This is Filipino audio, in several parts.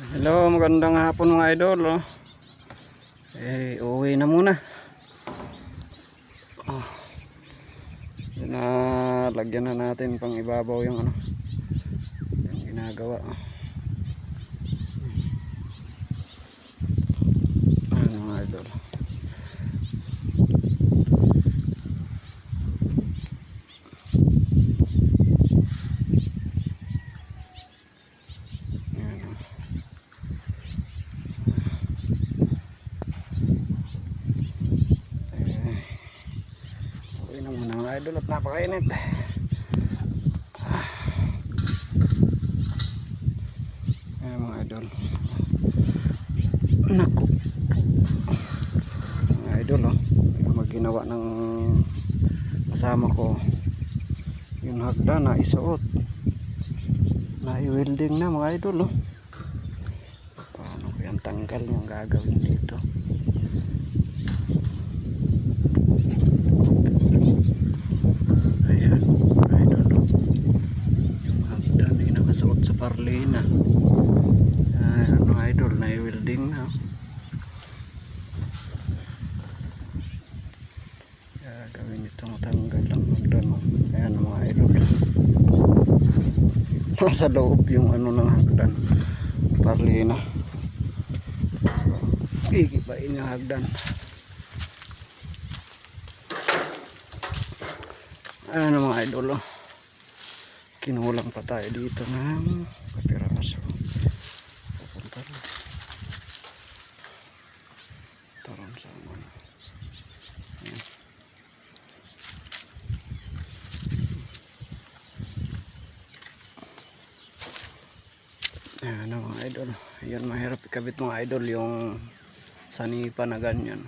Hello, magandang hapon mga idol. Uwi na muna. Lagyan na natin pang ibabaw yung yung ginagawa. Mga idol. Idol at napakainit. Ayan mga idol. Naku. Mga idol maginawa ng kasama ko yung hagdan na isuot. Na i-welding na mga idol Paano ko yung tanggal yung gagawin dito? Suot sa parlina. Mga idol na i-welding na. Gagawin itong tanggal lang hagdan. Ayan mga idol. Nasa loob yung ng hagdan. Parlina. Gigibain yung hagdan. Ayan mga idol kinulang pa tayo dito ng kapiraso. Pupunta rin taron sa ayan mga idol. Yan mahirap ikabit mga idol yung sanipa na ganyan.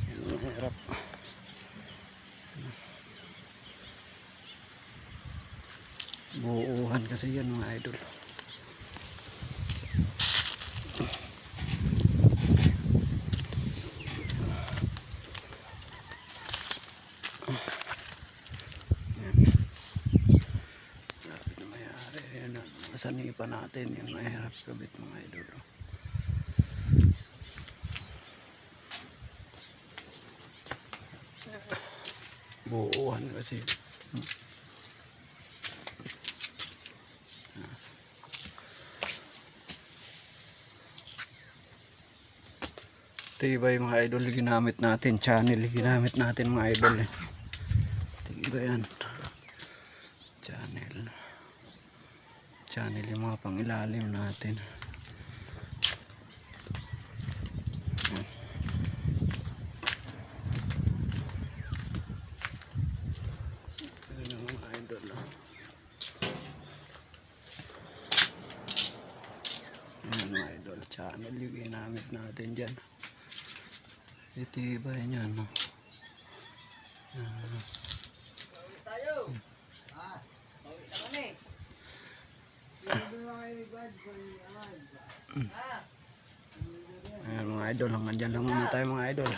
Yan mahirap. Buuhan kasi yan mga idol. Grabe na mayari. Masanipa natin yung mahirap kabit mga idol. Buuhan kasi. Tibay mga idol ginamit natin, channel ginamit natin mga idol Tibay yan. Channel yung mga pangilalim natin. Ayan mga idol Ayan mga idol, channel yung ginamit natin dyan. Itibay niyan Ayan mga idol, hanggang dyan lang muna tayo mga idol.